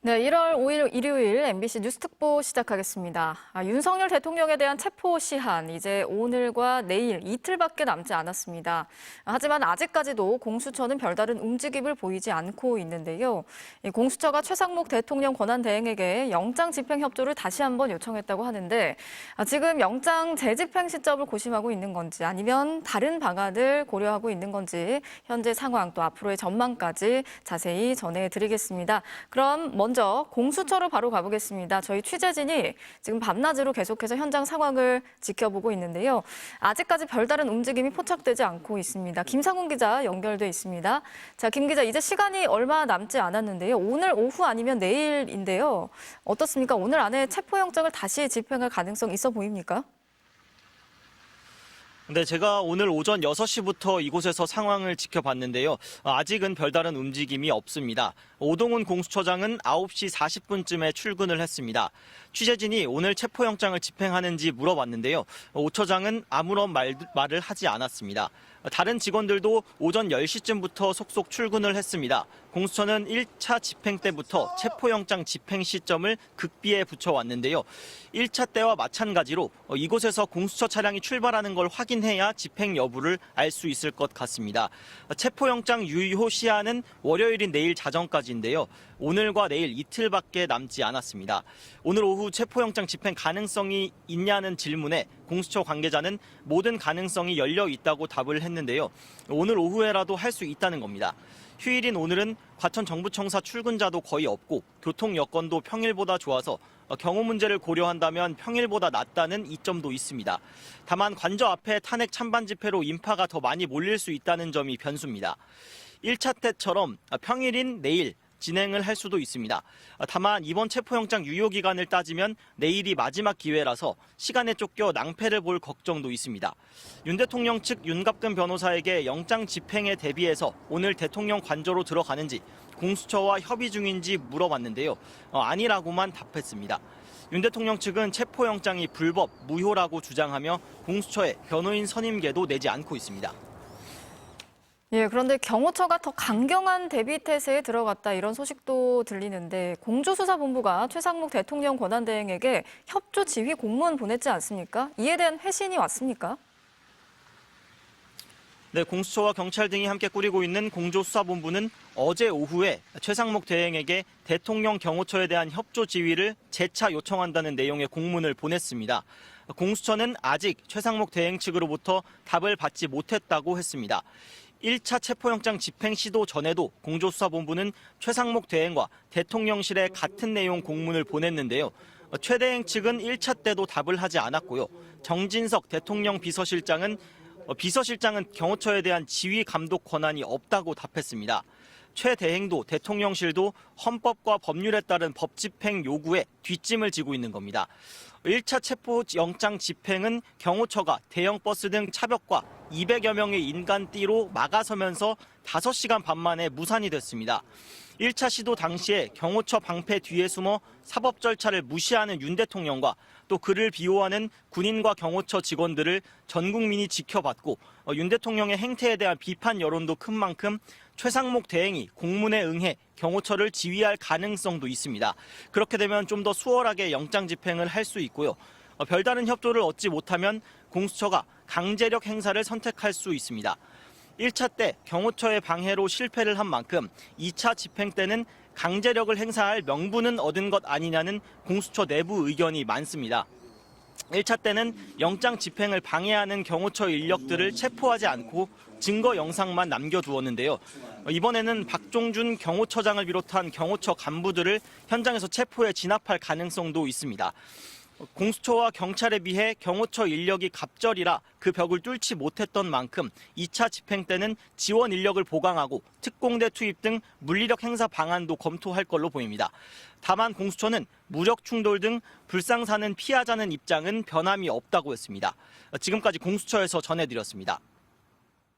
네, 1월 5일 일요일 MBC 뉴스특보 시작하겠습니다. 윤석열 대통령에 대한 체포 시한 이제 오늘과 내일 이틀밖에 남지 않았습니다. 하지만 아직까지도 공수처는 별다른 움직임을 보이지 않고 있는데요. 공수처가 최상목 대통령 권한대행에게 영장 집행 협조를 다시 한번 요청했다고 하는데 지금 영장 재집행 시점을 고심하고 있는 건지 아니면 다른 방안을 고려하고 있는 건지 현재 상황 또 앞으로의 전망까지 자세히 전해드리겠습니다. 그럼 먼저 공수처로 바로 가보겠습니다. 저희 취재진이 지금 밤낮으로 계속해서 현장 상황을 지켜보고 있는데요. 아직까지 별다른 움직임이 포착되지 않고 있습니다. 김상훈 기자 연결돼 있습니다. 자, 김 기자, 이제 시간이 얼마 남지 않았는데요. 오늘 오후 아니면 내일인데요. 어떻습니까? 오늘 안에 체포영장을 다시 집행할 가능성 있어 보입니까? 네, 제가 오늘 오전 6시부터 이곳에서 상황을 지켜봤는데요. 아직은 별다른 움직임이 없습니다. 오동훈 공수처장은 9시 40분쯤에 출근을 했습니다. 취재진이 오늘 체포영장을 집행하는지 물어봤는데요. 오 처장은 아무런 말을 하지 않았습니다. 다른 직원들도 오전 10시쯤부터 속속 출근을 했습니다. 공수처는 1차 집행 때부터 체포영장 집행 시점을 극비에 붙여왔는데요. 1차 때와 마찬가지로 이곳에서 공수처 차량이 출발하는 걸 확인해야 집행 여부를 알 수 있을 것 같습니다. 체포영장 유효 시한은 월요일인 내일 자정까지인데요. 오늘과 내일 이틀밖에 남지 않았습니다. 오늘 오후 체포영장 집행 가능성이 있냐는 질문에 공수처 관계자는 모든 가능성이 열려 있다고 답을 했는데요. 오늘 오후에라도 할 수 있다는 겁니다. 휴일인 오늘은 과천 정부청사 출근자도 거의 없고 교통 여건도 평일보다 좋아서 경호 문제를 고려한다면 평일보다 낫다는 이점도 있습니다. 다만 관저 앞에 탄핵 찬반 집회로 인파가 더 많이 몰릴 수 있다는 점이 변수입니다. 1차 때처럼 평일인 내일 진행을 할 수도 있습니다. 다만 이번 체포영장 유효 기간을 따지면 내일이 마지막 기회라서 시간에 쫓겨 낭패를 볼 걱정도 있습니다. 윤 대통령 측 윤갑근 변호사에게 영장 집행에 대비해서 오늘 대통령 관저로 들어가는지 공수처와 협의 중인지 물어봤는데요. 아니라고만 답했습니다. 윤 대통령 측은 체포영장이 불법, 무효라고 주장하며 공수처에 변호인 선임계도 내지 않고 있습니다. 예, 그런데 경호처가 더 강경한 대비 태세에 들어갔다 이런 소식도 들리는데 공조수사본부가 최상목 대통령 권한대행에게 협조 지휘 공문 보냈지 않습니까? 이에 대한 회신이 왔습니까? 네, 공수처와 경찰 등이 함께 꾸리고 있는 공조수사본부는 어제 오후에 최상목 대행에게 대통령 경호처에 대한 협조 지휘를 재차 요청한다는 내용의 공문을 보냈습니다. 공수처는 아직 최상목 대행 측으로부터 답을 받지 못했다고 했습니다. 1차 체포영장 집행 시도 전에도 공조수사본부는 최상목 대행과 대통령실에 같은 내용 공문을 보냈는데요. 최 대행 측은 1차 때도 답을 하지 않았고요. 정진석 대통령 비서실장은 경호처에 대한 지휘 감독 권한이 없다고 답했습니다. 최 대행도 대통령실도 헌법과 법률에 따른 법 집행 요구에 뒷짐을 지고 있는 겁니다. 1차 체포영장 집행은 경호처가 대형 버스 등 차벽과 200여 명의 인간띠로 막아서면서 5시간 반 만에 무산이 됐습니다. 1차 시도 당시에 경호처 방패 뒤에 숨어 사법 절차를 무시하는 윤 대통령과 또 그를 비호하는 군인과 경호처 직원들을 전 국민이 지켜봤고 윤 대통령의 행태에 대한 비판 여론도 큰 만큼 최상목 대행이 공문에 응해 경호처를 지휘할 가능성도 있습니다. 그렇게 되면 좀 더 수월하게 영장 집행을 할 수 있고요. 별다른 협조를 얻지 못하면 공수처가 강제력 행사를 선택할 수 있습니다. 1차 때 경호처의 방해로 실패를 한 만큼 2차 집행 때는 강제력을 행사할 명분은 얻은 것 아니냐는 공수처 내부 의견이 많습니다. 1차 때는 영장 집행을 방해하는 경호처 인력들을 체포하지 않고 증거 영상만 남겨두었는데요. 이번에는 박종준 경호처장을 비롯한 경호처 간부들을 현장에서 체포해 진압할 가능성도 있습니다. 공수처와 경찰에 비해 경호처 인력이 갑절이라 그 벽을 뚫지 못했던 만큼 2차 집행 때는 지원 인력을 보강하고 특공대 투입 등 물리력 행사 방안도 검토할 걸로 보입니다. 다만 공수처는 무력 충돌 등 불상사는 피하자는 입장은 변함이 없다고 했습니다. 지금까지 공수처에서 전해드렸습니다.